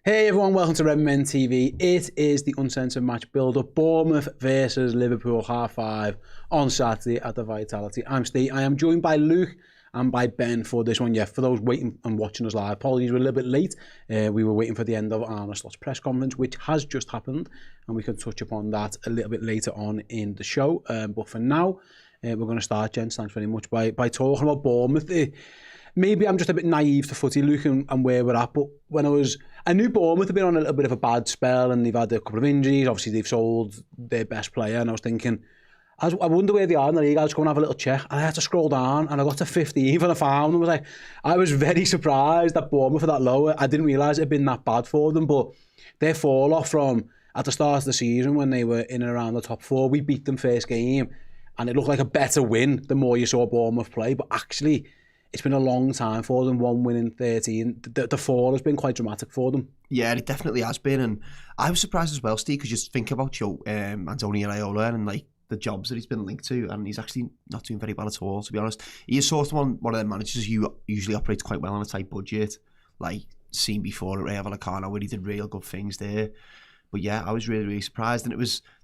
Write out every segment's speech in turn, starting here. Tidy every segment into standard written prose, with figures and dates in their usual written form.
Hey everyone, welcome to Redmen TV. It is the Uncensored match build-up. Bournemouth versus Liverpool, 5:30 on Saturday at the Vitality. I'm Steve. I am joined by Luke and by Ben for this one. Yeah, for those waiting and watching us live, apologies, we're a little bit late. We were waiting for the end of Arne Slot's press conference, which has just happened, and we can touch upon that a little bit later on in the show. But for now, we're going to start, gents, thanks very much, by talking about Bournemouth. Maybe I'm just a bit naive to footy, Luke, and where we're at, but I knew Bournemouth had been on a little bit of a bad spell and they've had a couple of injuries. Obviously, they've sold their best player, and I was thinking, I wonder where they are in the league. I'll just go and have a little check. And I had to scroll down, and I got to 15th, and I found them. I was very surprised that Bournemouth were that low. I didn't realise it had been that bad for them, but their fall off from at the start of the season when they were in and around the top four, we beat them first game, and it looked like a better win the more you saw Bournemouth play, but actually, it's been a long time for them, 1 win in 13. The fall has been quite dramatic for them. Yeah, it definitely has been. And I was surprised as well, Steve, because you think about Antonio Raiola and like the jobs that he's been linked to, and he's actually not doing very well at all, to be honest. He is sort of one of the managers who usually operates quite well on a tight budget, like seen before at Rayo Vallecano, where he did real good things there. But yeah, I was really, really surprised. And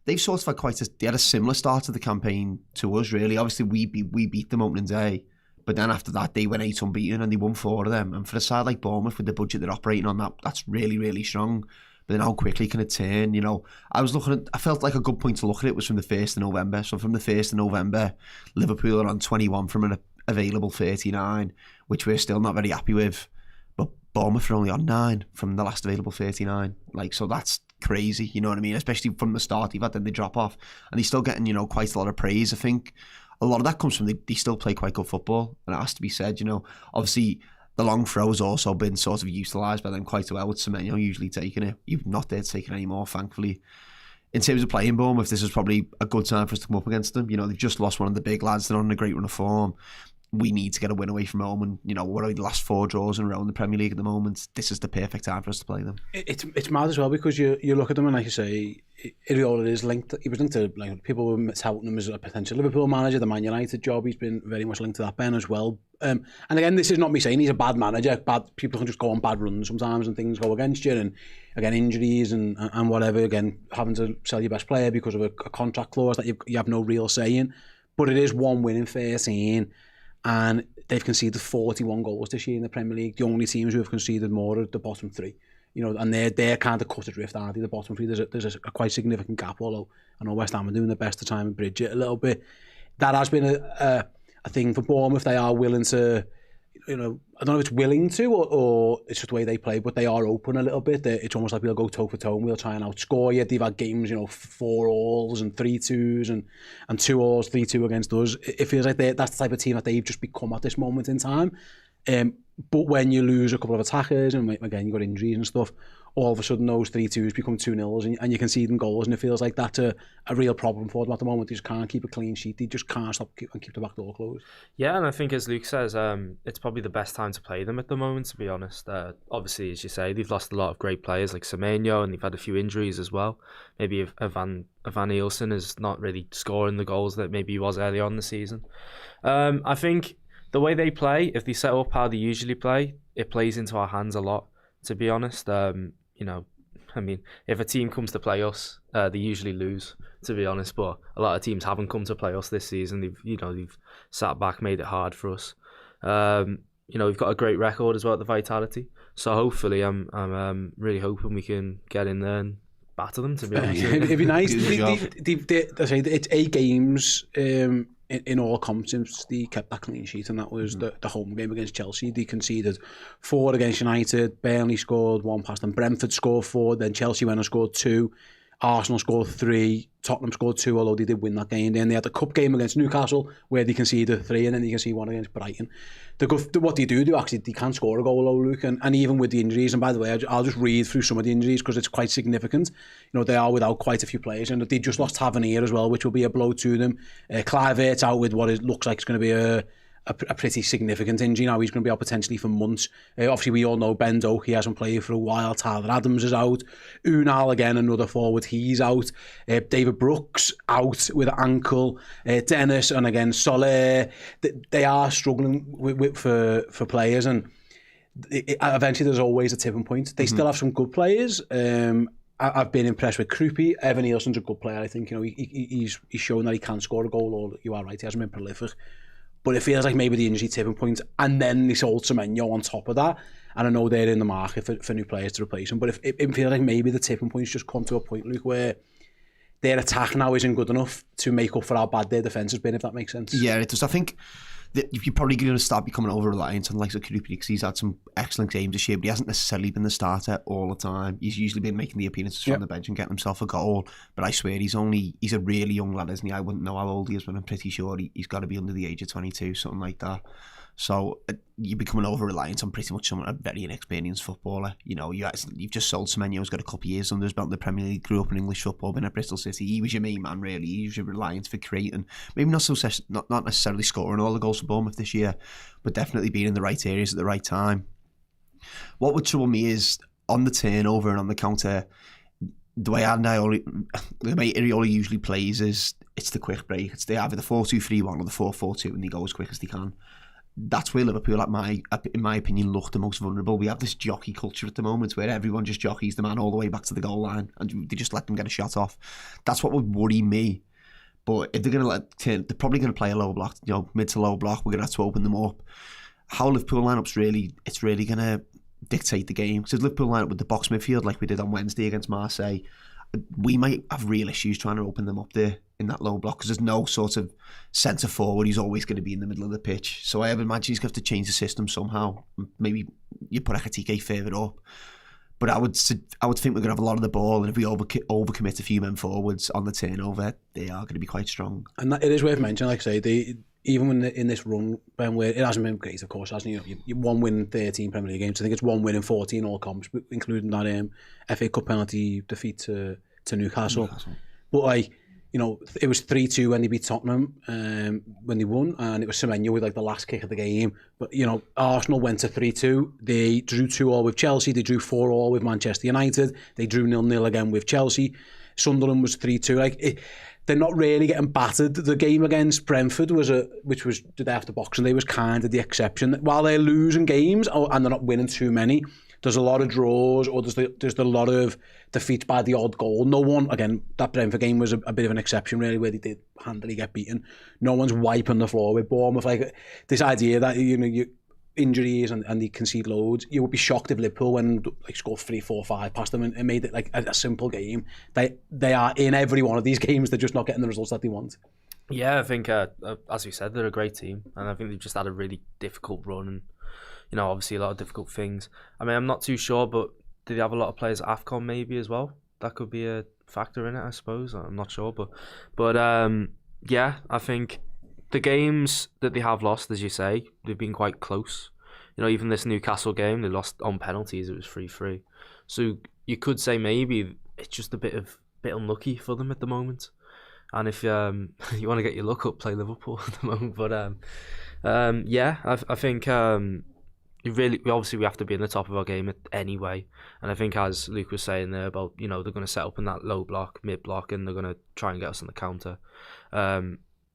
they've sort of had they had a similar start to the campaign to us, really. Obviously, we beat them opening day. But then after that, they went 8 unbeaten and they won 4 of them. And for a side like Bournemouth, with the budget they're operating on, that's really, really strong. But then how quickly can it turn? You know, I felt like a good point to look at it was from the 1st of November. So from the 1st of November, Liverpool are on 21 from an available 39, which we're still not very happy with. But Bournemouth are only on 9 from the last available 39. So that's crazy, you know what I mean? Especially from the start, then they drop off. And he's still getting, quite a lot of praise, I think. A lot of that comes from they still play quite good football, and it has to be said. Obviously the long throw has also been sort of utilised by them quite well, with Semenyo usually taking it. You're not there to take it anymore, thankfully. In terms of playing Bournemouth, this is probably a good time for us to come up against them. They've just lost one of the big lads. They're on a great run of form. We need to get a win away from home, and what are the last 4 draws in a row in the Premier League at the moment? This is the perfect time for us to play them. It's mad as well, because you look at them and, like you say, Raiola is linked. He was linked to, people were touting him as a potential Liverpool manager. The Man United job, he's been very much linked to that, Ben, as well. And again, this is not me saying he's a bad manager. People can just go on bad runs sometimes and things go against you, and again, injuries and whatever. Again, having to sell your best player because of a contract clause that you have no real say in. But it is 1 win in 13. And they've conceded 41 goals this year in the Premier League. The only teams who have conceded more are the bottom 3. And they're kind of cut adrift, aren't they? The bottom 3, there's a quite significant gap, although I know West Ham are doing their best to try and bridge it a little bit. That has been a thing for Bournemouth. They are willing to, I don't know if it's willing to or it's just the way they play, but they are open a little bit. It's almost like we'll go toe for toe and we'll try and outscore you. They've had games, 4 alls and 3-2s and 2 alls, 3-2 against us. It feels like that's the type of team that they've just become at this moment in time. But when you lose a couple of attackers and again you've got injuries and stuff, all of a sudden those 3-2s become 2-0s and you can see them goals, and it feels like that's a real problem for them at the moment. They just can't keep a clean sheet. They just can't stop and keep the back door closed. Yeah, and I think, as Luke says, it's probably the best time to play them at the moment, to be honest. Obviously, as you say, they've lost a lot of great players like Semenyo, and they've had a few injuries as well. Maybe Van Nielsen is not really scoring the goals that maybe he was early on in the season. I think the way they play, if they set up how they usually play, it plays into our hands a lot, to be honest. If a team comes to play us, they usually lose, to be honest. But a lot of teams haven't come to play us this season. They've sat back, made it hard for us. We've got a great record as well at the Vitality. So hopefully, I'm really hoping we can get in there and batter them, to be honest. It'd be nice. It's 8 games in all competitions. They kept that clean sheet, and that was the home game against Chelsea. They conceded 4 against United. Burnley scored 1 past them. Brentford scored 4. Then Chelsea went and scored 2. Arsenal scored 3. Tottenham scored 2, although they did win that game. Then they had the cup game against Newcastle where they conceded 3, and then you can see 1 against Brighton. What they do actually, they can score a goal, though, Luke, and even with the injuries, and by the way, I'll just read through some of the injuries because it's quite significant. They are without quite a few players, and they just lost Tavernier as well, which will be a blow to them. Kluivert's out with what it looks like it's going to be a pretty significant injury. Now he's going to be out potentially for months. Obviously, we all know Ben Doak, he hasn't played for a while. Tyler Adams is out. Unal, again, another forward, he's out. David Brooks out with an ankle. Dennis, and again, Soler. They are struggling for players, and eventually there's always a tipping point. They still have some good players. I've been impressed with Krupi. Evan Nielsen's a good player. I think, you know, he's shown that he can score a goal, or you are right, he hasn't been prolific. But it feels like maybe the injury tipping point, and then this old Semenyo on top of that. And I know they're in the market for new players to replace him, but it feels like maybe the tipping point's just come to a point, Luke, where their attack now isn't good enough to make up for how bad their defence has been, if that makes sense. Yeah, it does. I think that you're probably going to start becoming over-reliant on like Krupi, because he's had some excellent games this year, but he hasn't necessarily been the starter all the time. He's usually been making the appearances from the bench and getting himself a goal, but I swear he's a really young lad, isn't he? I wouldn't know how old he is, but I'm pretty sure he's got to be under the age of 22, something like that. So you're becoming over-reliant on pretty much someone, a very inexperienced footballer. You know, you've just sold Semenyo, who's got a couple of years under his belt in the Premier League, grew up in English football, been at Bristol City. He was your main man, really. He was your reliance for creating, maybe not necessarily scoring all the goals for Bournemouth this year, but definitely being in the right areas at the right time. What would trouble me is on the turnover and on the counter, the way Iraola usually plays is it's the quick break. It's either the 4-2-3-1 or the 4-4-2, and they go as quick as they can. That's where Liverpool, in my opinion, look the most vulnerable. We have this jockey culture at the moment where everyone just jockeys the man all the way back to the goal line, and they just let them get a shot off. That's what would worry me. But if they're going to they're probably going to play a low block, you know, mid to low block. We're going to have to open them up. How Liverpool lineup's really going to dictate the game. Because if Liverpool line up with the box midfield like we did on Wednesday against Marseille, we might have real issues trying to open them up there in that low block, because there's no sort of centre forward who's always going to be in the middle of the pitch. So I imagine he's going to have to change the system somehow. Maybe you put Ekitike further up. But I would think we're going to have a lot of the ball, and if we overcommit a few men forwards on the turnover, they are going to be quite strong. And it is worth mentioning, like I say, even when in this run, where it hasn't been great, of course, hasn't, you know, you one win in 13 Premier League games. I think it's one win in 14 all comps, including that FA Cup penalty defeat to Newcastle. But like, you know, it was 3-2 when they beat Tottenham, when they won, and it was Semenyo with like the last kick of the game. But, you know, Arsenal went to 3-2. They drew 2-2 with Chelsea. They drew 4-4 with Manchester United. They drew 0-0 again with Chelsea. Sunderland was 3-2. They're not really getting battered. The game against Brentford which was the day after Boxing Day, was kind of the exception. While they're losing games and they're not winning too many, there's a lot of draws, or there's a lot of defeats by the odd goal. No one, again, that Brentford game was a bit of an exception, really, where they did handily get beaten. No one's wiping the floor with Bournemouth. Like, this idea that, you know, you injuries and they concede loads, you would be shocked if Liverpool went like scored 3, 4, 5 past them and made it like a simple game. They are in every one of these games. They're just not getting the results that they want. Yeah, I think as you said, they're a great team, and I think they've just had a really difficult run, and, you know, obviously a lot of difficult things. I mean, I'm not too sure, but do they have a lot of players at AFCON maybe as well? That could be a factor in it, I suppose. I'm not sure, but yeah, I think the games that they have lost, as you say, they've been quite close. You know, even this Newcastle game, they lost on penalties. It was 3-3. So you could say maybe it's just a bit unlucky for them at the moment. And if you want to get your luck up, play Liverpool at the moment. But yeah, I think we have to be in the top of our game anyway. And I think, as Luke was saying there about, you know, they're going to set up in that low block, mid block, and they're going to try and get us on the counter.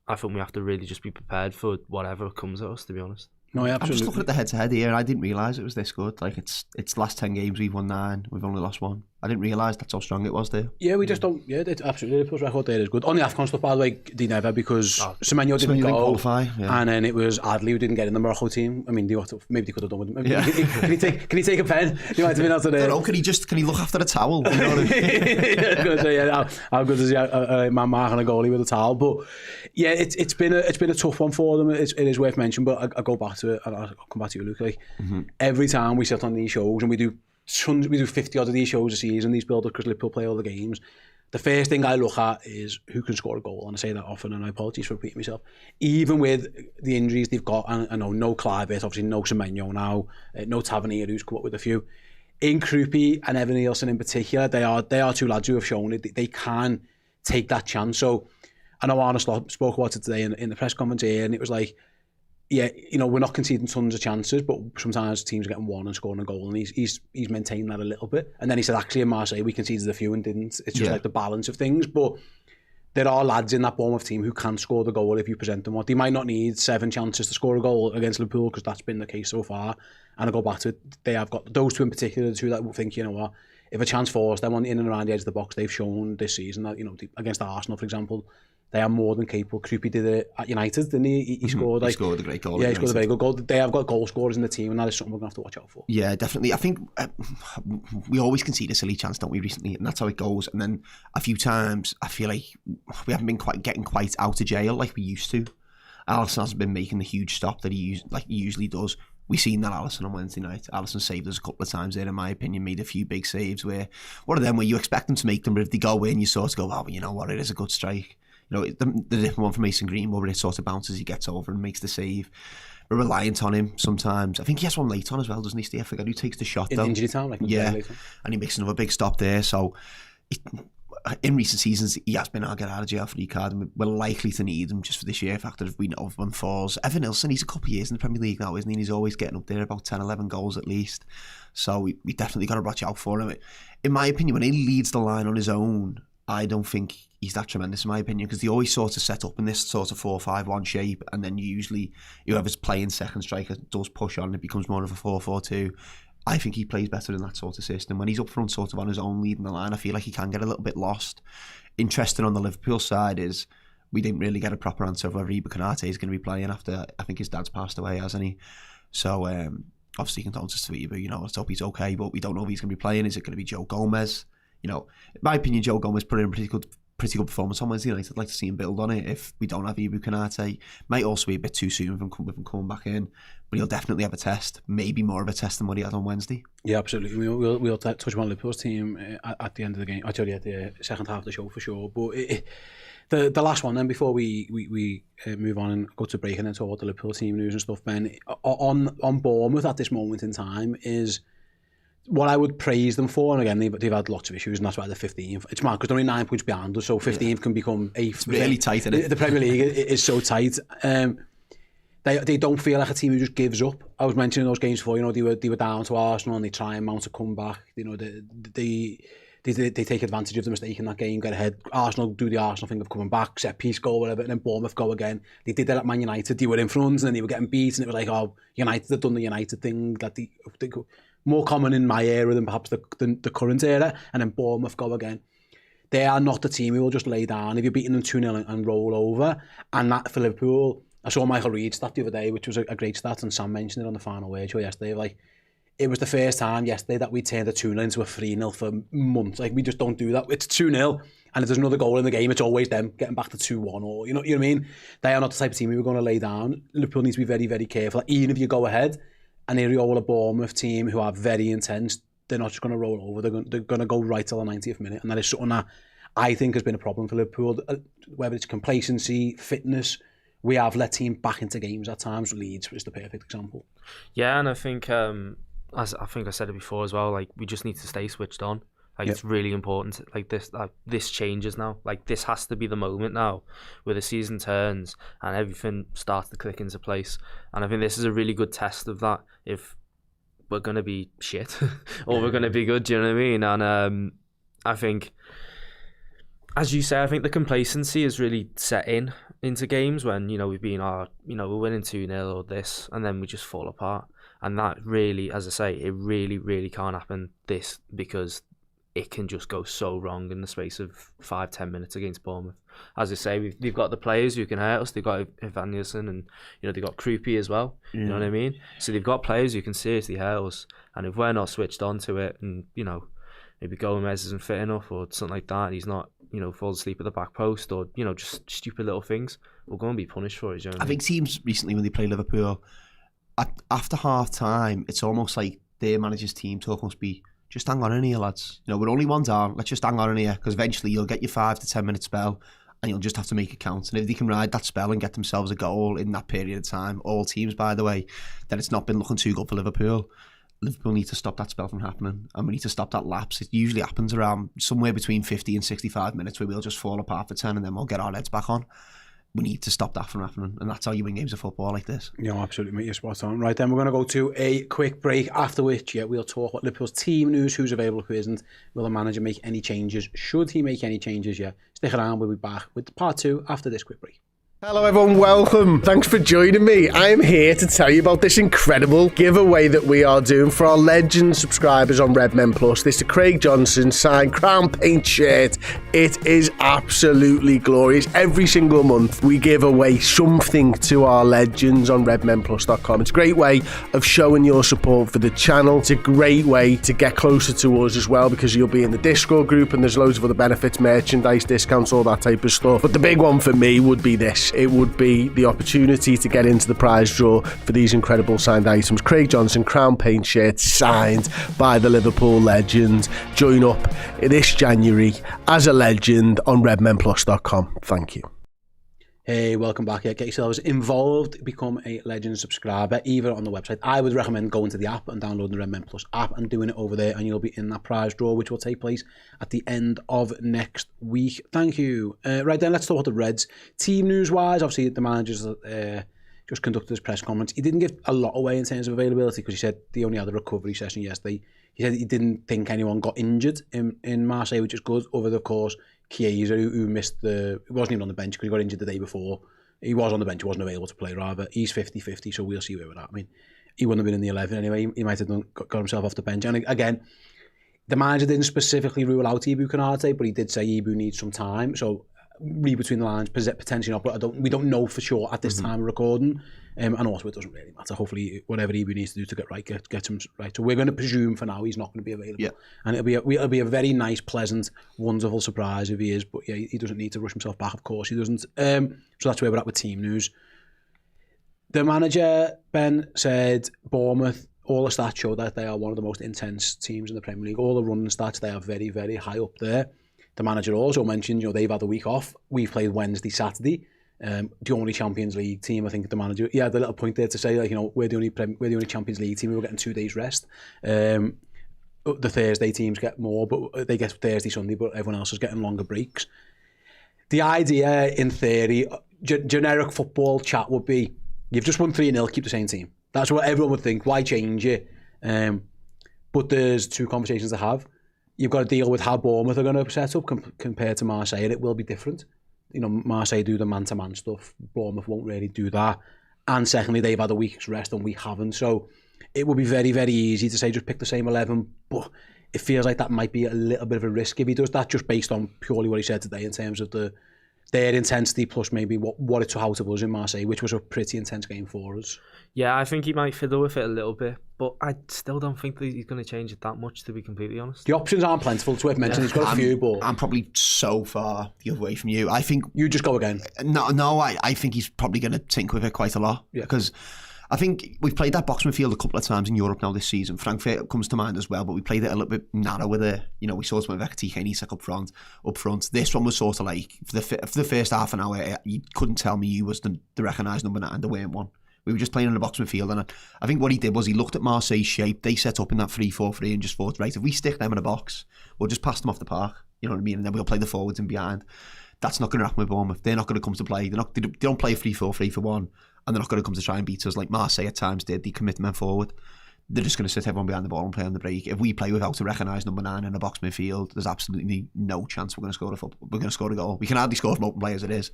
I think we have to really just be prepared for whatever comes at us, to be honest. No, yeah, absolutely. I'm just looking at the head-to-head here, and I didn't realise it was this good. Like, it's last 10 games, we've won 9, we've only lost 1. I didn't realise that's how strong it was there. Yeah, we just don't. Yeah, it's absolutely. Liverpool's record there is good. On the AFCON stuff, by the way, they never, because Semenyo didn't go, qualify, yeah. And then it was Adley who didn't get in the Morocco team. I mean, maybe they could have done with him. Yeah. Can he take a pen? You might have been out today. No, can he look after a towel? You know what I mean? Yeah, how good is he? Man marking a goalie with a towel. But yeah, it's been a tough one for them. It is worth mentioning. But I go back to it, and I'll come back to you, Luke. Like, every time we sit on these shows, and we do 50 odd of these shows a season, these build-ups, because Liverpool play all the games, the first thing I look at is who can score a goal, and I say that often, and I apologize for repeating myself. Even with the injuries they've got, and I know no Clivert, obviously no Semenyo now, no Tavernier, who's come up with a few. In Krupi and Evan Nielsen in particular, they are two lads who have shown it. They can take that chance. So I know Arne Slot spoke about it today in the press conference here, and it was like, yeah, you know, we're not conceding tons of chances, but sometimes teams are getting one and scoring a goal, and he's maintained that a little bit. And then he said, actually, in Marseille, we conceded a few and didn't. It's just like the balance of things. But there are lads in that Bournemouth team who can score the goal if you present them what. They might not need 7 chances to score a goal against Liverpool, because that's been the case so far. And I go back to it, they have got those two in particular, the two that will think, you know what, if a chance falls them on in and around the edge of the box, they've shown this season that, you know, against Arsenal, for example, they are more than capable. Kruppi did it at United, didn't he? He scored, like, he scored a great goal. Yeah, he scored a very good goal. They have got goal scorers in the team, and that is something we're going to have to watch out for. Yeah, definitely. I think we always concede a silly chance, don't we, recently? And that's how it goes. And then a few times, I feel like we haven't been getting quite out of jail like we used to. Alisson hasn't been making the huge stop that he usually does. We seen that Alisson on Wednesday night. Alisson saved us a couple of times there, in my opinion, made a few big saves where, one of them where you expect them to make them, but if they go in, you sort of go, oh, you know what, it is a good strike. You know, the different one from Mason Greenwood, where it sort of bounces, he gets over and makes the save. We're reliant on him sometimes. I think he has one late on as well, doesn't he, Steve? I forget who takes the shot, though. In injury time, like, yeah, and he makes another big stop there. So, in recent seasons, he has been our get out of jail free card, and we're likely to need him just for this year, factor if we know of one falls. Evan Nilsson, he's a couple of years in the Premier League now, isn't he? He's always getting up there, about 10, 11 goals at least. So we definitely got to watch out for him. In my opinion, when he leads the line on his own, I don't think he's that tremendous, in my opinion, because they always sort of set up in this sort of 4-5-1 shape, and then usually whoever's playing second striker does push on and it becomes more of a 4-4-2. I think he plays better in that sort of system. When he's up front sort of on his own leading the line, I feel like he can get a little bit lost. Interesting on the Liverpool side is we didn't really get a proper answer of whether Iber Konate is going to be playing after, I think his dad's passed away, hasn't he? So obviously condolences to Iber, you know, let's hope he's okay, but we don't know if he's going to be playing. Is it going to be Joe Gomez? You know, in my opinion, Joe Gomez put in a pretty good performance on Wednesday night. I'd like to see him build on it if we don't have Iber Konate. Might also be a bit too soon with him coming back in, but he'll definitely have a test, maybe more of a test than what he had on Wednesday. Yeah, absolutely. We'll touch on Liverpool's team at the end of the game, actually at the second half of the show for sure. But the last one then, before we move on and go to break and then talk about the Liverpool team news and stuff, Ben, on Bournemouth at this moment in time is what I would praise them for. And again, they've had lots of issues, and that's why they're 15th. It's mad because they're only 9 points behind us, so 15th can become 8th. It's really tight, isn't it? The Premier League is so tight. They don't feel like a team who just gives up. I was mentioning those games before, you know, they were down to Arsenal and they try and mount a comeback. You know, they take advantage of the mistake in that game, get ahead. Arsenal do the Arsenal thing of coming back, set piece goal, whatever, and then Bournemouth go again. They did that at Man United. They were in front and then they were getting beat, and it was like, oh, United have done the United thing, that they more common in my era than perhaps the current era, and then Bournemouth go again. They are not the team who will just lay down. If you're beating them 2-0 and roll over, and that for Liverpool, I saw Michael Reed's stat the other day, which was a great stat, and Sam mentioned it on the Final Word show yesterday. Like, it was the first time yesterday that we turned a 2-0 into a 3-0 for months. Like, we just don't do that. It's 2-0, and if there's another goal in the game, it's always them getting back to 2-1, or you know what I mean? They are not the type of team we were going to lay down. Liverpool needs to be very, very careful. Like, even if you go ahead, an Areola Bournemouth team who are very intense, they're not just going to roll over. They're going to go right till the 90th minute, and that is something that I think has been a problem for Liverpool. Whether it's complacency, fitness, we have let teams back into games at times. Leeds is the perfect example. Yeah, and I think, as I think I said it before as well, like, we just need to stay switched on. Like, It's really important. Like, this changes now. Like, this has to be the moment now where the season turns and everything starts to click into place. And I think this is a really good test of that. If we're going to be shit or we're going to be good, do you know what I mean? And I think, as you say, I think the complacency is really set into games when, you know, we've been, we're winning 2-0 or this, and then we just fall apart. And that really, as I say, it really, really can't happen because it can just go so wrong in the space of 5-10 minutes against Bournemouth. As I say, they've got the players who can hurt us. They've got Evan Nilsson, and they've got Kruppi as well. Yeah. You know what I mean? So they've got players who can seriously hurt us. And if we're not switched on to it, and maybe Gomez isn't fit enough or something like that, he's not, falls asleep at the back post, or just stupid little things, we're going to be punished for it. You know what I mean? think teams recently, when they play Liverpool, after half time, it's almost like their manager's team talk must be, just hang on in here, lads. We're only one down. Let's just hang on in here, because eventually you'll get your 5 to 10 minute spell and you'll just have to make it count. And if they can ride that spell and get themselves a goal in that period of time, all teams, by the way, then it's not been looking too good for Liverpool. Liverpool need to stop that spell from happening, and we need to stop that lapse. It usually happens around somewhere between 50 and 65 minutes where we'll just fall apart for 10 and then we'll get our heads back on. we need to stop that from happening, and that's how you win games of football like this. Yeah, absolutely, mate. You're spot on. Right, then we're going to go to a quick break, after which, we'll talk about Liverpool's team news, who's available, who isn't. Will the manager make any changes? Should he make any changes? Stick around, we'll be back with part 2 after this quick break. Hello everyone, welcome. Thanks for joining me. I am here to tell you about this incredible giveaway that we are doing for our legend subscribers on Redmen Plus. This is Craig Johnson signed Crown Paint shirt. It is absolutely glorious. Every single month we give away something to our legends on redmenplus.com. It's a great way of showing your support for the channel. It's a great way to get closer to us as well, because you'll be in the Discord group and there's loads of other benefits, merchandise, discounts, all that type of stuff. But the big one for me would be this. It would be the opportunity to get into the prize draw for these incredible signed items. Craig Johnson Crown Paint shirt signed by the Liverpool legend. Join up this January as a legend on redmenplus.com. Thank you. Hey, welcome back. Get yourselves involved, become a Legend subscriber, either on the website. I would recommend going to the app and downloading the Redmen Plus app and doing it over there, and you'll be in that prize draw, which will take place at the end of next week. Thank you. Right then, let's talk about the Reds. Team news-wise, obviously the manager's just conducted his press conference. He didn't give a lot away in terms of availability, because he said they only had a recovery session yesterday. He said he didn't think anyone got injured in Marseille, which is good, over the course. Chiesa, who missed he wasn't even on the bench because he got injured the day before. He was on the bench, he wasn't available to play, rather. He's 50-50, so we'll see where we're at. I mean, he wouldn't have been in the 11 anyway. He might have got himself off the bench. And again, the manager didn't specifically rule out Ibu Konate, but he did say Ibu needs some time. So read between the lines, potentially not, but we don't know for sure at this time of recording. And also, it doesn't really matter. Hopefully, whatever Ibu needs to do to get right, gets him right. So we're going to presume for now he's not going to be available. Yeah. And it'll be a very nice, pleasant, wonderful surprise if he is. But yeah, he doesn't need to rush himself back. Of course, he doesn't. So that's where we're at with team news. The manager, Ben, said Bournemouth, all the stats show that they are one of the most intense teams in the Premier League. All the running stats, they are very, very high up there. The manager also mentioned, they've had a week off. We've played Wednesday, Saturday. The only Champions League team, I think the manager, the little point there to say, we're the only Champions League team. We were getting 2 days rest. The Thursday teams get more, but they get Thursday, Sunday, but everyone else is getting longer breaks. The idea, in theory, generic football chat would be, you've just won 3-0, keep the same team. That's what everyone would think. Why change it? But there's 2 conversations to have. You've got to deal with how Bournemouth are going to set up compared to Marseille, and it will be different. Marseille do the man-to-man stuff. Bournemouth won't really do that. And secondly, they've had a week's rest and we haven't. So it would be very, very easy to say just pick the same 11. But it feels like that might be a little bit of a risk if he does that, just based on purely what he said today in terms of their intensity, plus maybe what it took out of us in Marseille, which was a pretty intense game for us. Yeah, I think he might fiddle with it a little bit, but I still don't think that he's going to change it that much, to be completely honest. The options aren't plentiful. It's worth mentioning. He's got a few, but I'm probably so far the other way from you. I think you just go again. No, I think he's probably going to tinker with it quite a lot, because I think we've played that box midfield a couple of times in Europe now this season. Frankfurt comes to mind as well, but we played it a little bit narrow with it. We saw some of Ekatike and Isak up front. This one was sort of like, for the first half an hour, you couldn't tell me he was the recognised number 9, and there weren't one. We were just playing in the box midfield, and I think what he did was he looked at Marseille's shape. They set up in that 3-4-3 and just thought, right, if we stick them in a box, we'll just pass them off the park. You know what I mean? And then we'll play the forwards in behind. That's not going to happen with Bournemouth. They're not going to come to play. They don't play a 3-4-3 for one, and they're not going to come to try and beat us like Marseille at times did. They commit men forward. They're just going to sit everyone behind the ball and play on the break. If we play without a recognised number 9 in a box midfield, there's absolutely no chance we're going to score a goal. We can hardly score from open play as it is.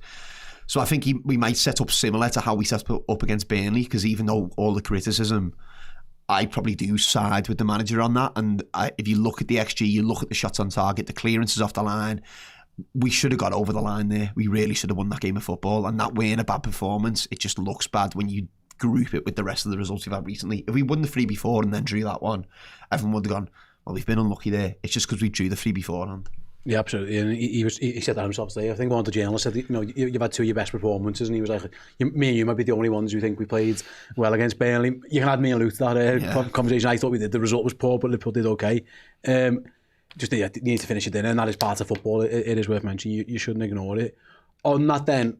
So I think we might set up similar to how we set up against Burnley, because even though all the criticism, I probably do side with the manager on that. And if you look at the XG, you look at the shots on target, the clearances off the line, we should have got over the line there. We really should have won that game of football. And that weren't a bad performance. It just looks bad when you group it with the rest of the results we've had recently. If we won the 3 before and then drew that one, everyone would have gone, well, we've been unlucky there. It's just because we drew the 3 beforehand. Yeah, absolutely. And he said that himself today. I think one of the journalists said, you've had 2 of your best performances, and he was like, me and you might be the only ones who think we played well against Burnley. You can add me and Luke to that conversation. I thought we did. The result was poor, but Liverpool did okay. Just need to finish it in, and that is part of football. It is worth mentioning. You shouldn't ignore it. On that then,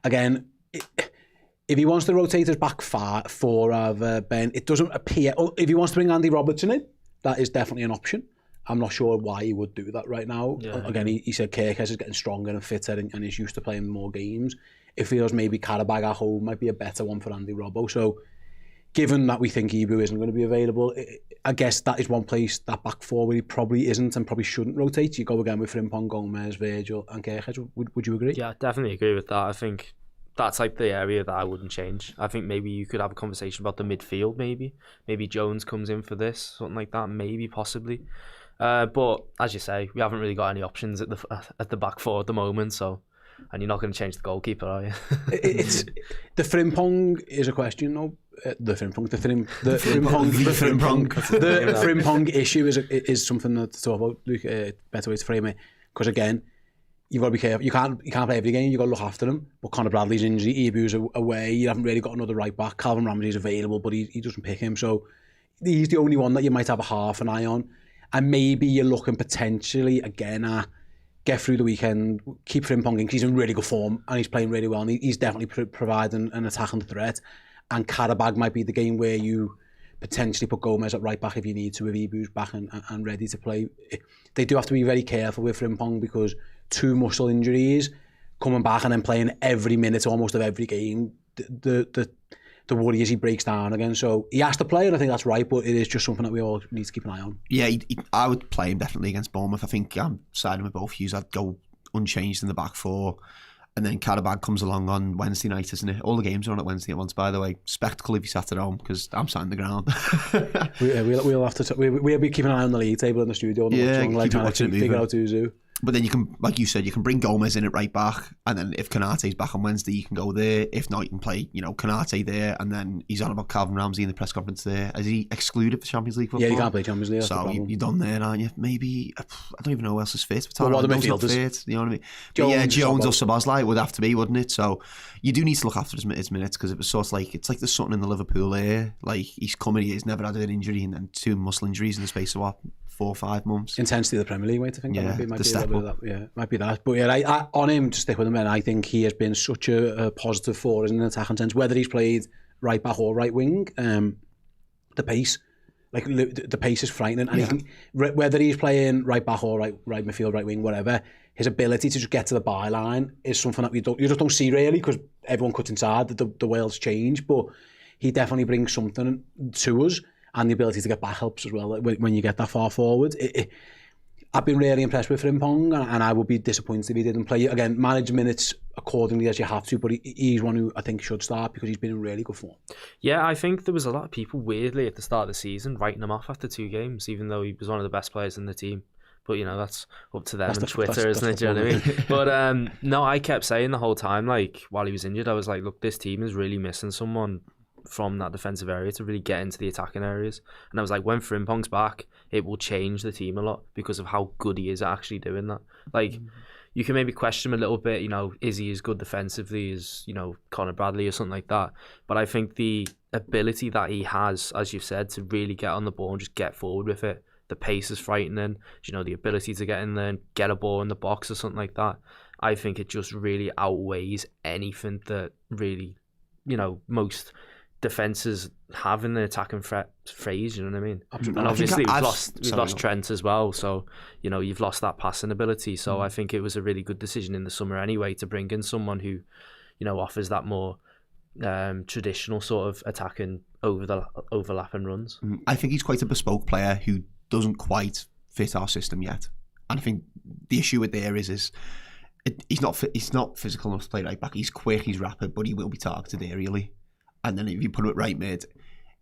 again, if he wants to rotate us back 4 rather, Ben, it doesn't appear. If he wants to bring Andy Robertson in, that is definitely an option. I'm not sure why he would do that right now. Yeah. Again, he said Kirkes is getting stronger and fitter and is used to playing more games. it feels maybe Qarabag at home might be a better one for Andy Robbo. So given that we think Ibu isn't going to be available, I guess that is one place, that back four, where he probably isn't and probably shouldn't rotate. You go again with Frimpong, Gomez, Virgil and Kerkez. Would you agree? Yeah, I definitely agree with that. I think that's like the area that I wouldn't change. I think maybe you could have a conversation about the midfield, maybe Jones comes in for this, something like that, maybe, possibly. But as you say, we haven't really got any options at the back four at the moment, so... And you're not going to change the goalkeeper, are you? It's the Frimpong is a question, though. The Frimpong issue is something to talk about. Better way to frame it, because again, you've got to be careful. You can't play every game. You've got to look after him. But Conor Bradley's injury, Ibu's away. You haven't really got another right back. Calvin Ramsey's available, but he doesn't pick him. So he's the only one that you might have a half an eye on. And maybe you're looking potentially again at get through the weekend, keep Frimpong in, because he's in really good form and he's playing really well, and he's definitely providing an attacking threat. And Qarabag might be the game where you potentially put Gomez at right back if you need to, if Ibu's back and ready to play. They do have to be very careful with Frimpong, because 2 muscle injuries, coming back and then playing every minute almost of every game, the worry is he breaks down again. So he has to play, and I think that's right, but it is just something that we all need to keep an eye on. Yeah, I would play him definitely against Bournemouth. I think I'm siding with both views. I'd go unchanged in the back four, and then Qarabag comes along on Wednesday night, isn't it? All the games are on at Wednesday at once, by the way. Spectacle if you sat at home, because I'm sat on the ground. We'll have to... We'll be keeping an eye on the league table in the studio. Trying to figure out who's who. But then you can, like you said, you can bring Gomez in at right back, and then if Konate's back on Wednesday, you can go there. If not, you can play, Konate there, and then he's on about Calvin Ramsey in the press conference there. Is he excluded for Champions League football? Yeah, you can't play Champions League. So you're done there, aren't you? Maybe, I don't even know who else is fit. What are the midfielders? You know what I mean? Jones or Szoboszlai would have to be, wouldn't it? So you do need to look after his minutes, because it was sort of like, it's like there's something in the Liverpool air. Like, he's never had an injury, and then 2 muscle injuries in the space of 4 or 5 months. Intensity of the Premier League, I think. Yeah, might be a little step bit of that. Yeah, might be that. But yeah, I on him, to stick with him, and I think he has been such a positive for us in an attacking sense, whether he's played right back or right wing. The pace, the pace is frightening, and whether he's playing right back or right midfield, right wing, whatever, his ability to just get to the byline is something that you just don't see really, because everyone cuts inside. The world's changed, but he definitely brings something to us. And the ability to get back helps as well when you get that far forward. I've been really impressed with Frimpong, and I would be disappointed if he didn't play. Again, manage minutes accordingly as you have to, but he's one who I think should start, because he's been in really good form. Yeah, I think there was a lot of people weirdly at the start of the season writing him off after 2 games, even though he was one of the best players in the team. But that's up to them and Twitter, isn't it? Do you know what I mean? But no, I kept saying the whole time, while he was injured, I was like, look, this team is really missing someone from that defensive area to really get into the attacking areas. And I was like, when Frimpong's back, it will change the team a lot because of how good he is at actually doing that. You can maybe question him a little bit, is he as good defensively as, Conor Bradley or something like that? But I think the ability that he has, as you've said, to really get on the ball and just get forward with it, the pace is frightening, the ability to get in there and get a ball in the box or something like that, I think it just really outweighs anything that really, most defences have in the attacking phase, you know what I mean? Absolutely. And obviously we've lost Trent as well, so you've lost that passing ability. So I think it was a really good decision in the summer anyway to bring in someone who offers that more traditional sort of attacking overlapping runs. I think he's quite a bespoke player who doesn't quite fit our system yet, and I think the issue with there is he's not physical enough to play right back. He's quick, he's rapid, but he will be targeted aerially. And then if you put him at right mid,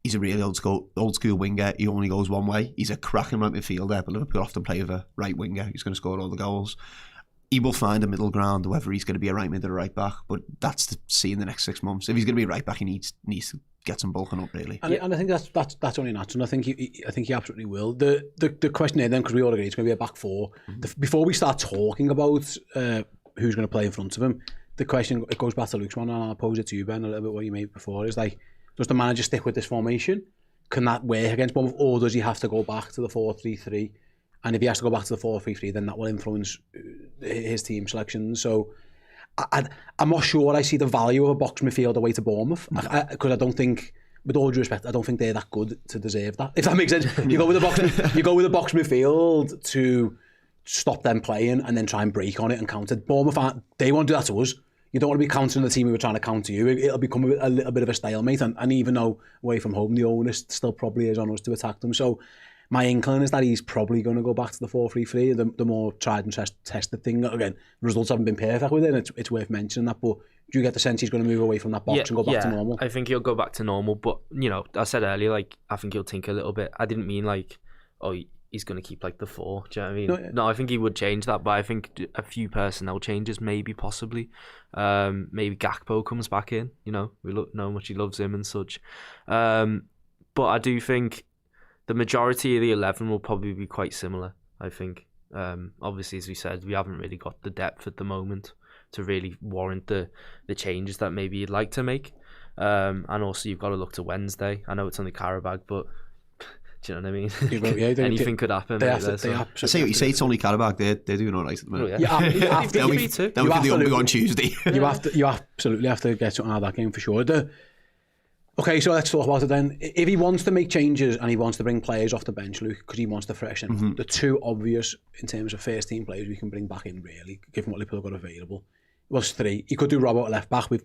he's a really old school winger. He only goes one way. He's a cracking right midfielder, but Liverpool often play with a right winger who's going to score all the goals. He will find a middle ground, whether he's going to be a right mid or a right back, but that's to see in the next 6 months. If he's going to be a right back, he needs to get some bulking up, really. And I think that's only natural. I think he absolutely will. The question here then, because we all agree it's going to be a back four. Before we start talking about who's going to play in front of him, the question, it goes back to Luke's one, and I'll pose it to you, Ben, a little bit what you made before, is does the manager stick with this formation? Can that work against Bournemouth, or does he have to go back to the 4-3-3? And if he has to go back to the 4-3-3, then that will influence his team selections. So I'm not sure I see the value of a box midfield away to Bournemouth, because I don't think, with all due respect, I don't think they're that good to deserve that. If that makes sense, you go with a box midfield to stop them playing and then try and break on it and counter. Bournemouth, they won't do that to us. you don't want to be countering the team who were trying to counter you. It'll become a little bit of a stalemate, and even though away from home, the onus still probably is on us to attack them. So my inkling is that he's probably going to go back to the 4-3-3, the more tried and tested thing. Again, results haven't been perfect with it, it's worth mentioning that, but do you get the sense he's going to move away from that box and go back to normal? I think he'll go back to normal, but, you know, I said earlier, like, I think he'll tinker a little bit. I didn't mean, like, oh, he's going to keep, like, the 4, do you know what I mean? No, I think he would change that, but I think a few personnel changes, maybe, possibly. Maybe Gakpo comes back in, you know, we know how much he loves him and such. But I do think the majority of the 11 will probably be quite similar, I think. Obviously, as we said, we haven't really got the depth at the moment to really warrant the changes that maybe you'd like to make. And also, you've got to look to Wednesday. I know it's only Karabag, but do you know what I mean? Anything could happen. I say what you say, it's only Karabag. They're doing all right at the minute. Then we can do it on Tuesday. You absolutely have to get something out of that game for sure. Okay, so let's talk about it then. If he wants to make changes and he wants to bring players off the bench, Luke, because he wants to freshen, the two obvious in terms of first team players we can bring back in, really, given what Liverpool got available, was 3. He could do Robbo at left back. We've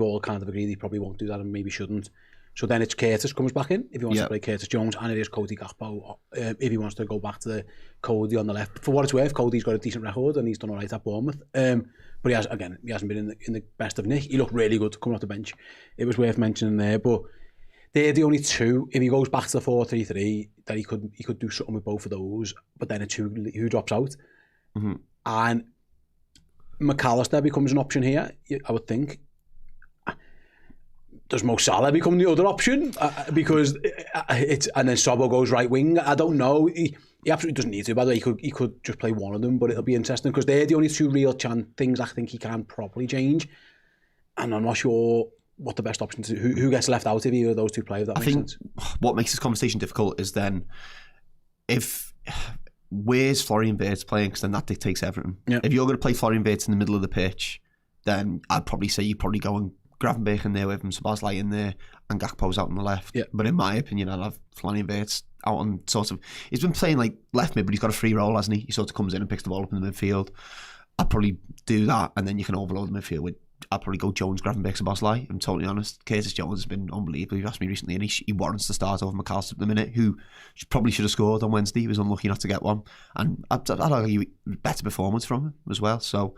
all kind of agreed he probably won't do that and maybe shouldn't. So then it's Curtis comes back in if he wants to play Curtis Jones, and it is Cody Gakpo if he wants to go back to Cody on the left. For what it's worth, Cody's got a decent record and he's done all right at Bournemouth. But he hasn't been in the best of nick. He looked really good coming off the bench. It was worth mentioning there, but they're the only two. If he goes back to the 4-3-3, that he could do something with both of those. But then it's who drops out, and McAllister becomes an option here. I would think. Does Mo Salah become the other option? Because it's and then Sobbo goes right wing. I don't know. He absolutely doesn't need to. By the way, he could just play one of them, but it'll be interesting because they're the only two real things I think he can properly change. And I'm not sure what the best option is. Who gets left out of either of those two players? I think sense. What makes this conversation difficult is then where's Florian Wirtz playing, because then that dictates everything. Yeah. If you're going to play Florian Wirtz in the middle of the pitch, then I'd probably say you probably go and Gravenberch in there with him, Szoboszlai in there, and Gakpo's out on the left. Yeah. But in my opinion, I'd have Florian Wirtz out on sort of... He's been playing like left mid, but he's got a free role, hasn't he? He sort of comes in and picks the ball up in the midfield. I'd probably do that, and then you can overload the midfield with... I'd probably go Jones, Gravenberch, Szoboszlai. I'm totally honest. Curtis Jones has been unbelievable. You've asked me recently, and he warrants the start over McAllister at the minute, who probably should have scored on Wednesday. He was unlucky not to get one. And I'd argue better performance from him as well. So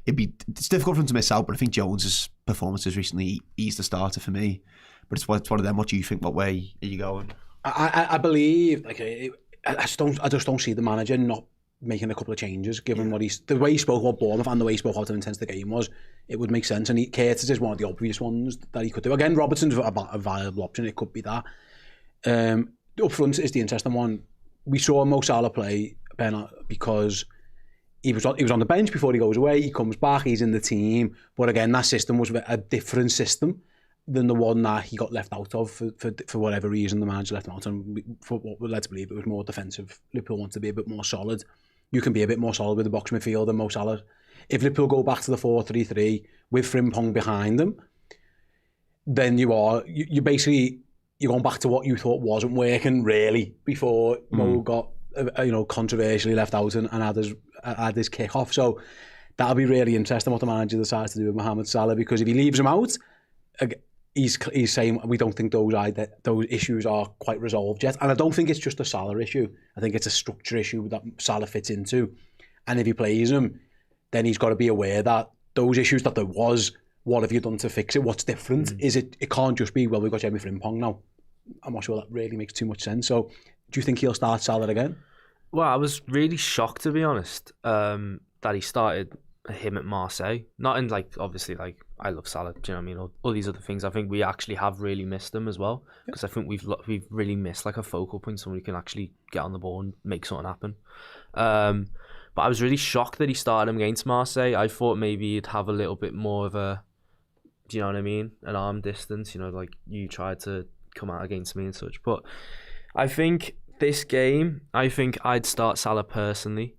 it's difficult for him to miss out, but I think Jones's performances recently, he's the starter for me. But it's one of them. What do you think? What way are you going? I believe, I just don't see the manager not making a couple of changes, given what the way he spoke about Bournemouth and the way he spoke how intense the game was. It would make sense, and Curtis is one of the obvious ones that he could do. Again, Robertson's a viable option. It could be that. Up front is the interesting one. We saw Mo Salah play because he was on the bench before he goes away. He comes back, he's in the team, but again, that system was a different system than the one that he got left out of for whatever reason. The manager left him out, and for what we're led to believe, it was more defensive. Liverpool want to be a bit more solid. You can be a bit more solid with the box midfield than Mo Salah. If Liverpool go back to the 4-3-3 with Frimpong behind them, then you're basically going back to what you thought wasn't working really before Mo got controversially left out and had his kick off. So that'll be really interesting what the manager decides to do with Mohamed Salah, because if he leaves him out, he's saying we don't think those issues are quite resolved yet. And I don't think it's just a Salah issue. I think it's a structure issue that Salah fits into. And if he plays him, then he's got to be aware that those issues that there was, what have you done to fix it? What's different? Is it can't just be, well, we've got Jeremy Frimpong now. I'm not sure that really makes too much sense. So do you think he'll start Salah again? Well, I was really shocked, to be honest, that he started him at Marseille. Not in obviously I love Salah, do you know what I mean? All these other things. I think we actually have really missed him as well, because I think we've really missed a focal point, someone who can actually get on the ball and make something happen. But I was really shocked that he started him against Marseille. I thought maybe he'd have a little bit more of a, do you know what I mean? An arm distance, you tried to come out against me and such. But I think this game, I'd start Salah personally,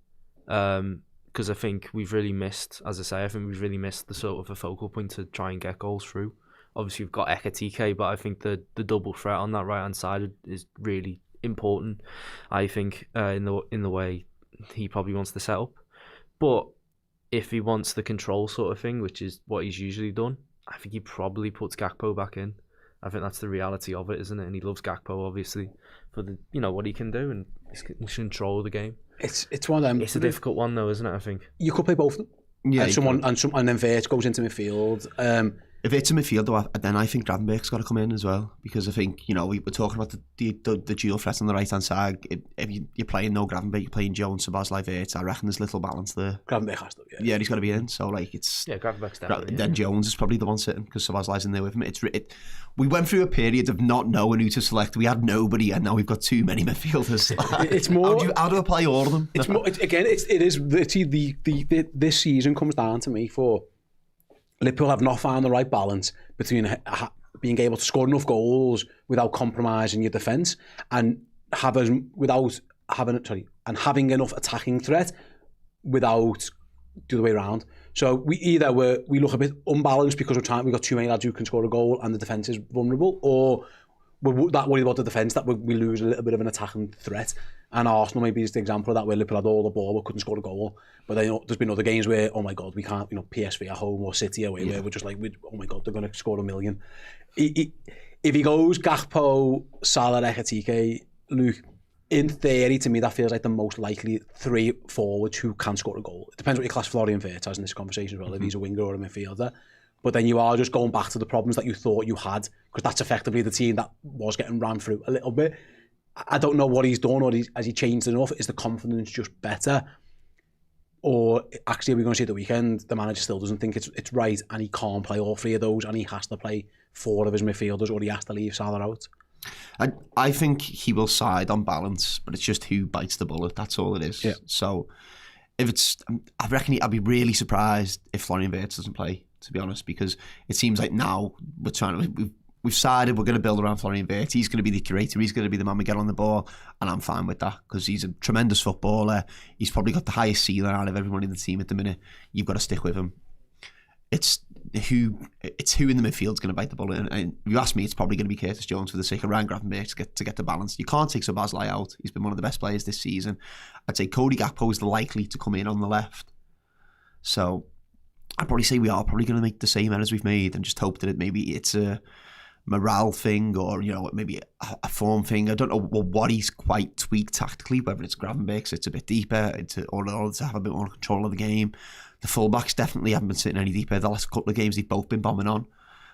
because I think we've really missed, as I say, we've really missed the sort of a focal point to try and get goals through. Obviously, we've got Ekitike, but I think the double threat on that right-hand side is really important, I think, in the way he probably wants to set up. But if he wants the control sort of thing, which is what he's usually done, I think he probably puts Gakpo back in. I think that's the reality of it, isn't it? And he loves Gakpo, obviously, for the what he can do and his control of the game. It's one of them. It's a difficult one, though, isn't it? I think you could play both of them. Yeah, and then Vert goes into midfield. If it's in midfield, though, then I think Gravenberch's got to come in as well, because I think we were talking about the dual threat on the right hand side. If you're playing no Gravenberch, you're playing Jones, Szoboszlai, Vert. I reckon there's little balance there. Gravenberch has to, yeah, he's got to be in. So it's Gravenberch's definitely. Then Jones is probably the one sitting because Szoboszlai's in there with him. We went through a period of not knowing who to select. We had nobody, and now we've got too many midfielders. It's more. How do I play all of them? It's more. This season comes down to me for Liverpool have not found the right balance between being able to score enough goals without compromising your defence and having enough attacking threat without the other way around. So we look a bit unbalanced because we've got too many lads who can score a goal and the defence is vulnerable, or we're that worried about the defence that we lose a little bit of an attacking threat. And Arsenal maybe is the example of that, where Liverpool had all the ball but couldn't score a goal. But then there's been other games where, oh my God, we can't, PSV at home or City away, where we're just like, oh my God, they're going to score a million. If he goes Gakpo, Salah, Ekitike, Luke, in theory, to me, that feels like the most likely three forwards who can score a goal. It depends what you class Florian Wirtz as in this conversation as well, if he's a winger or a midfielder. But then you are just going back to the problems that you thought you had, because that's effectively the team that was getting ran through a little bit. I don't know what he's done, or has he changed enough? Is the confidence just better? Or actually, we're going to see at the weekend, the manager still doesn't think it's right, and he can't play all three of those, and he has to play four of his midfielders, or he has to leave Salah out. I think he will side on balance, but it's just who bites the bullet. That's all it is. Yeah. So I reckon I'd be really surprised if Florian Wirtz doesn't play, to be honest, because it seems like now we've decided we're going to build around Florian Wirtz. He's going to be the curator. He's going to be the man we get on the ball, and I'm fine with that because he's a tremendous footballer. He's probably got the highest ceiling out of everyone in the team at the minute. You've got to stick with him. It's who in the midfield's going to bite the bullet. And if you ask me, it's probably going to be Curtis Jones for the sake of Ryan Gravenberch to get the balance. You can't take Szoboszlai out. He's been one of the best players this season. I'd say Cody Gakpo is likely to come in on the left. So I'd probably say we are probably going to make the same errors we've made and just hope that maybe it's a morale thing or maybe a form thing. I don't know what he's quite tweaked tactically, whether it's Gravenberch, it's a bit deeper, or to have a bit more control of the game. The fullbacks definitely haven't been sitting any deeper. The last couple of games they've both been bombing on.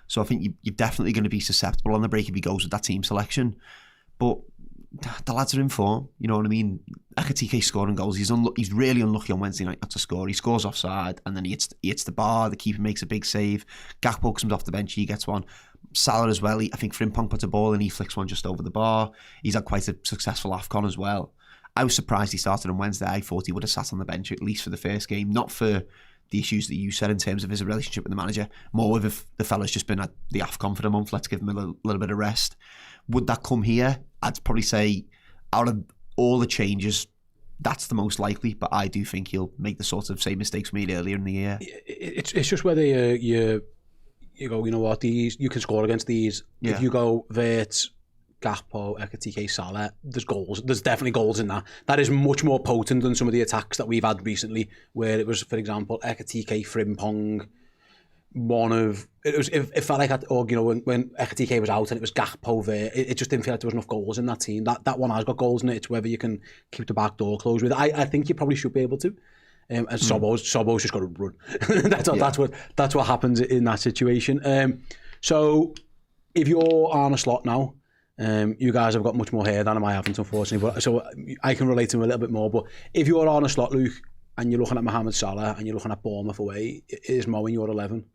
So I think you're definitely going to be susceptible on the break if he goes with that team selection. But the lads are in form, you know what I mean? Ekitike scoring goals. He's really unlucky on Wednesday night not to score. He scores offside and then he hits the bar. The keeper makes a big save. Gakpo comes off the bench, he gets one. Salah as well. I think Frimpong puts a ball and he flicks one just over the bar. He's had quite a successful AFCON as well. I was surprised he started on Wednesday. I thought he would have sat on the bench at least for the first game, not for the issues that you said in terms of his relationship with the manager, more with if the fella's just been at the AFCON for the month, let's give him a little bit of rest. Would that come here? I'd probably say out of all the changes, that's the most likely, but I do think he'll make the sort of same mistakes we made earlier in the year. It's just whether you go, you know what, you can score against these. Yeah. If you go Wirtz, Gakpo, Ekitike, Salah, there's goals. There's definitely goals in that. That is much more potent than some of the attacks that we've had recently, where it was, for example, Ekitike, Frimpong, it felt like, when Ekitike was out and it was Gakpo there, it just didn't feel like there was enough goals in that team. That one has got goals in it. It's whether you can keep the back door closed with it. I think you probably should be able to. And Sobo's just got to run. That's what happens in that situation. So if you're Arne Slot now, you guys have got much more hair than I haven't, unfortunately, but so I can relate to him a little bit more. But if you're Arne Slot, Luke, and you're looking at Mohamed Salah and you're looking at Bournemouth away, is Mo in your 11?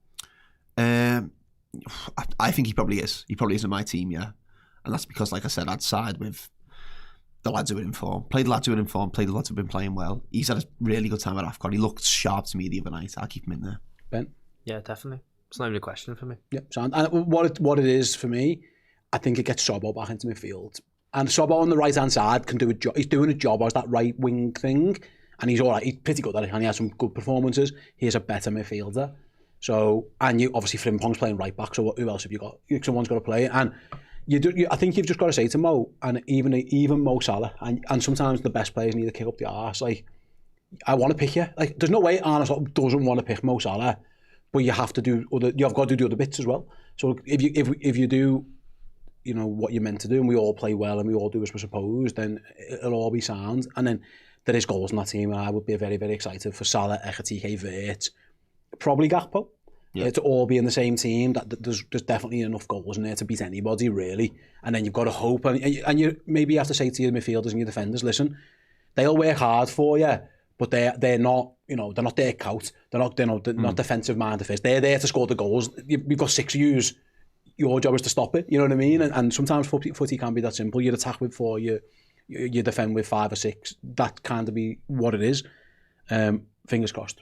I think he probably is. He probably is in my team, yeah. And that's because, like I said, I'd side with the lads who are in form. Played the lads who are in form, played the lads who've been playing well. He's had a really good time at AFCON. He looked sharp to me the other night. I'll keep him in there. Ben? Yeah, definitely. It's not even a question for me. Yeah, and what it is for me, I think it gets Sobo back into midfield. And Sobo on the right-hand side can do a job. He's doing a job as that right wing thing. And he's all right. He's pretty good at it. And he has some good performances. He's a better midfielder. So, and you obviously Frimpong's playing right back. So who else have you got? Someone's got to play. And I think you've just got to say to Mo, and even Mo Salah, and sometimes the best players need to kick up the arse. Like, I want to pick you. Like, there's no way Arne Slot doesn't want to pick Mo Salah, but you have to do you've got to do the other bits as well. So if you do, you know, what you're meant to do, and we all play well, and we all do as we're supposed, then it'll all be sound. And then there is goals in that team, and I would be very, very excited for Salah, Ekitike, Vert, probably Gakpo. To all be in the same team. That there's definitely enough goals in there to beat anybody, really. And then you've got to hope, and you maybe have to say to your midfielders and your defenders, listen, they'll work hard for you, but they're not, you know, they're not their cout. They're not defensive minded first. They're there to score the goals. We've got 6 yous. Your job is to stop it. You know what I mean? And sometimes footy can be that simple. You attack with 4, you defend with 5 or 6. That kind of be what it is. Fingers crossed.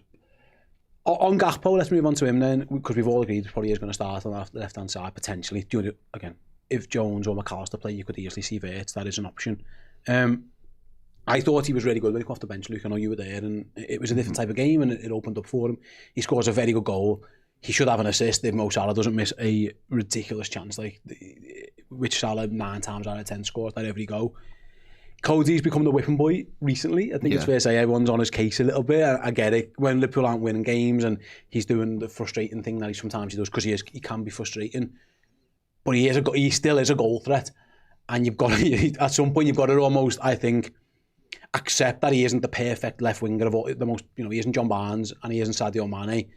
On Gakpo, let's move on to him then, because we've all agreed he probably is going to start on the left-hand side, potentially. Again, if Jones or McAllister play, you could easily see Vert. That is an option. I thought he was really good when he came off the bench, Luke. I know you were there, and it was a different type of game, and it opened up for him. He scores a very good goal. He should have an assist if Mo Salah doesn't miss a ridiculous chance, like which Salah 9 times out of 10 scores that every go. Cody's become the whipping boy recently. I think it's fair to say everyone's on his case a little bit. I get it. When Liverpool aren't winning games and he's doing the frustrating thing that sometimes he does, because he can be frustrating. But he still is a goal threat. And you've got to, at some point, you've got to almost, I think, accept that he isn't the perfect left winger of all, the most, you know, he isn't John Barnes and he isn't Sadio Mane,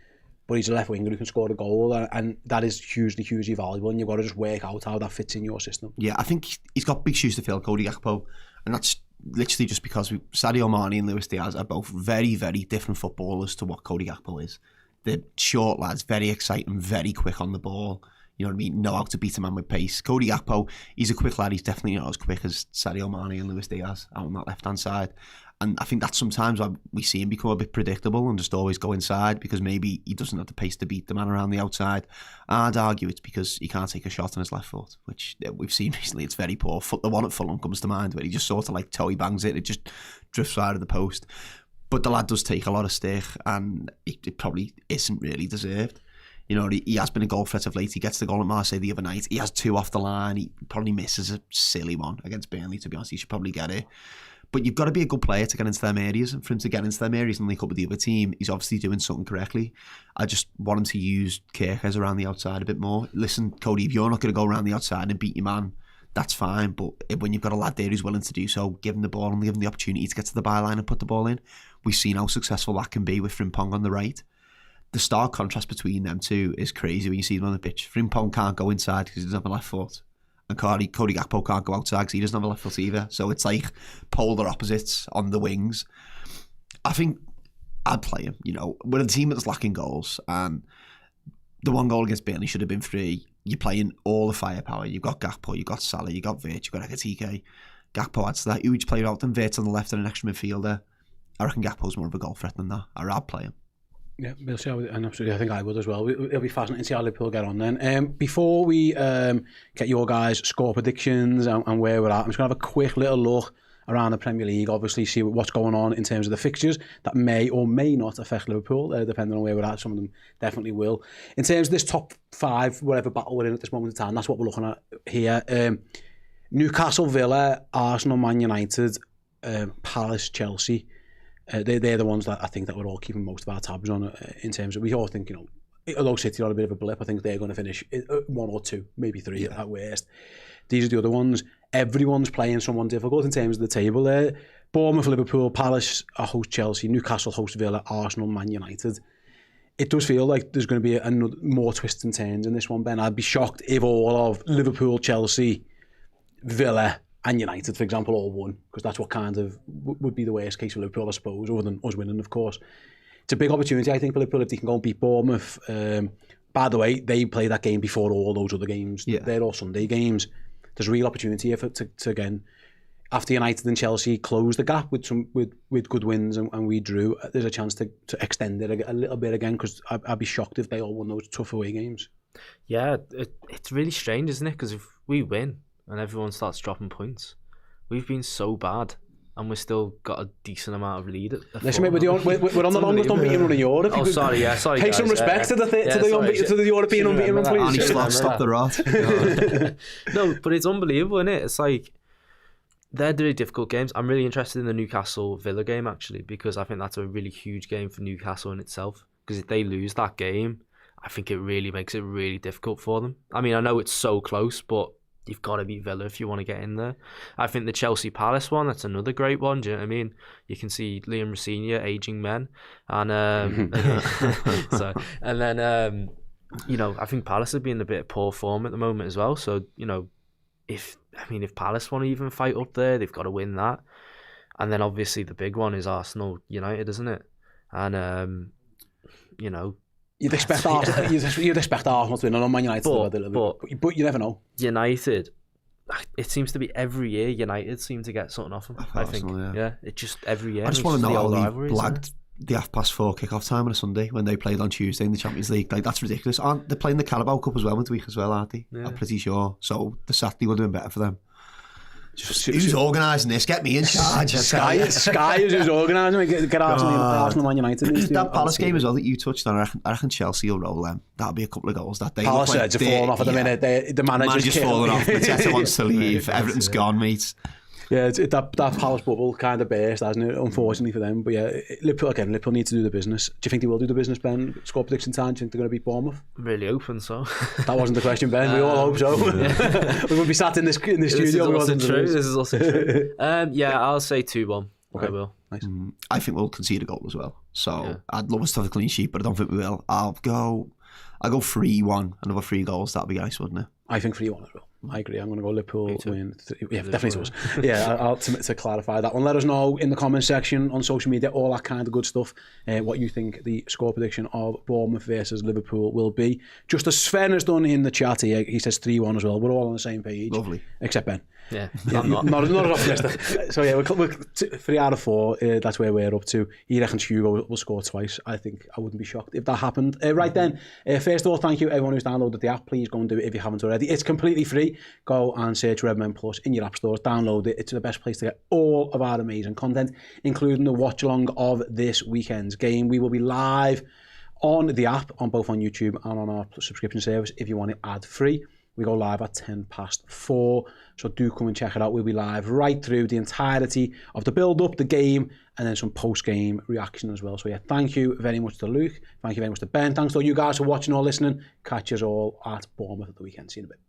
but he's a left winger who can score a goal, and that is hugely valuable, and you've got to just work out how that fits in your system. Yeah, I think he's got big shoes to fill, Cody Gakpo, and that's literally just because Sadio Mane and Luis Diaz are both very, very different footballers to what Cody Gakpo is. They're short lads, very exciting, very quick on the ball. You know what I mean? Know how to beat a man with pace. Cody Gakpo, he's a quick lad. He's definitely not as quick as Sadio Mane and Luis Diaz out on that left-hand side. And I think that's sometimes why we see him become a bit predictable and just always go inside, because maybe he doesn't have the pace to beat the man around the outside. I'd argue it's because he can't take a shot on his left foot, which we've seen recently. It's very poor. The one at Fulham comes to mind, where he just sort of like toe bangs it. It just drifts right of the post. But the lad does take a lot of stick, and it probably isn't really deserved. You know, he has been a goal threat of late. He gets the goal at Marseille the other night. He has 2 off the line. He probably misses a silly one against Burnley, to be honest. He should probably get it. But you've got to be a good player to get into them areas. And for him to get into them areas and link up with the other team, he's obviously doing something correctly. I just want him to use Kerkez around the outside a bit more. Listen, Cody, if you're not going to go around the outside and beat your man, that's fine. But when you've got a lad there who's willing to do so, give him the ball and give him the opportunity to get to the byline and put the ball in. We've seen how successful that can be with Frimpong on the right. The stark contrast between them two is crazy when you see them on the pitch. Frimpong can't go inside because he doesn't have a left foot, and Cody Gakpo can't go outside because he doesn't have a left foot either. So it's like polar opposites on the wings. I think I'd play him. You know, we're a team that's lacking goals, and the one goal against Burnley should have been 3. You're playing all the firepower. You've got Gakpo, you've got Salah, you've got Vert, you've got Ekitike. Gakpo adds to that. Huge player out, and Vert on the left and an extra midfielder. I reckon Gakpo's more of a goal threat than that. I'd play him. Yeah, we'll see how, and absolutely, I think I would as well. It'll be fascinating to see how Liverpool get on then. Before we get your guys' score predictions and where we're at, I'm just going to have a quick little look around the Premier League, obviously see what's going on in terms of the fixtures that may or may not affect Liverpool, depending on where we're at. Some of them definitely will. In terms of this top 5, whatever battle we're in at this moment in time, that's what we're looking at here. Newcastle, Villa, Arsenal, Man United, Palace, Chelsea. They're the ones that I think that we're all keeping most of our tabs on in terms of, we all think, you know, although City are a bit of a blip, I think they're going to finish 1 or 2, maybe 3 at worst. These are the other ones. Everyone's playing someone difficult in terms of the table there. Bournemouth, Liverpool, Palace host Chelsea, Newcastle host Villa, Arsenal, Man United. It does feel like there's going to be more twists and turns in this one, Ben. I'd be shocked if all of Liverpool, Chelsea, Villa and United, for example, all won, because that's what kind of would be the worst case for Liverpool, I suppose, other than us winning, of course. It's a big opportunity, I think, for Liverpool if they can go and beat Bournemouth. By the way, they play that game before all those other games. Yeah. They're all Sunday games. There's a real opportunity here to again, after United and Chelsea close the gap with good wins and we drew, there's a chance to extend it a little bit again, because I'd be shocked if they all won those tough away games. Yeah, it's really strange, isn't it? Because if we win and everyone starts dropping points, we've been so bad and we've still got a decent amount of lead. Listen, mate, we're on the longest unbeaten run in Europe. Oh, sorry, sorry. Take some respect to the European unbeaten run, please. Arnie Slot, stop the rot. No, but it's unbelievable, isn't it? It's like they're really difficult games. I'm really interested in the Newcastle Villa game, actually, because I think that's a really huge game for Newcastle in itself. Because if they lose that game, I think it really makes it really difficult for them. I mean, I know it's so close, but you've got to beat Villa if you want to get in there. I think the Chelsea Palace one, that's another great one. Do you know what I mean? You can see Liam Rosenior, aging men, and I think Palace would be in a bit of poor form at the moment as well. So if Palace want to even fight up there, they've got to win that. And then obviously the big one is Arsenal United, isn't it? And You'd expect Arsenal to win on Man United, but you never know. United, it seems to be every year United seem to get something off them. I think, yeah, it just every year. I just want to know how they blagged the 4:30 kick-off time on a Sunday when they played on Tuesday in the Champions League. Like, that's ridiculous. Aren't they playing the Carabao Cup as well midweek as well, aren't they? Yeah. I'm pretty sure. So the Saturday would have been better for them. Who's organising this? Get me in charge. Sky is who's organising. Get Arsenal Man United. That Palace game as well that you touched on, I reckon Chelsea will roll them. That'll be a couple of goals that day. Palace are falling off at the minute. The manager's falling off. Mateta wants to leave. Everything's gone, mate. Yeah, that Palace bubble kind of burst, hasn't it? Unfortunately for them. But yeah, Liverpool need to do the business. Do you think they will do the business, Ben? Score prediction time, do you think they're going to beat Bournemouth? I'm really hoping so. That wasn't the question, Ben. We all hope so. We would be sat in the studio. This is also true. Yeah, I'll say 2-1. Okay. I will. Nice. I think we'll concede a goal as well. So I'd love us to have a clean sheet, but I don't think we will. I'll go 3-1. Another 3 goals. That'd be nice, wouldn't it? I think 3-1 as well. I agree. I'm going to go Liverpool win. Yeah, definitely to us. Yeah, to clarify that one. Let us know in the comments section on social media, all that kind of good stuff, what you think the score prediction of Bournemouth versus Liverpool will be. Just as Sven has done in the chat here, he says 3-1 as well. We're all on the same page. Lovely. Except Ben. Yeah, not optimistic. So yeah, we're 3 out of 4. That's where we're up to. He reckons Hugo will score twice. I think I wouldn't be shocked if that happened. Right then, first of all, thank you everyone who's downloaded the app. Please go and do it if you haven't already. It's completely free. Go and search Redmen Plus in your app stores. Download it. It's the best place to get all of our amazing content, including the watch along of this weekend's game. We will be live on the app, both on YouTube and on our subscription service if you want it ad free. We go live at 4:10, so do come and check it out. We'll be live right through the entirety of the build-up, the game, and then some post-game reaction as well. So yeah, thank you very much to Luke. Thank you very much to Ben. Thanks to all you guys for watching or listening. Catch us all at Bournemouth at the weekend. See you in a bit.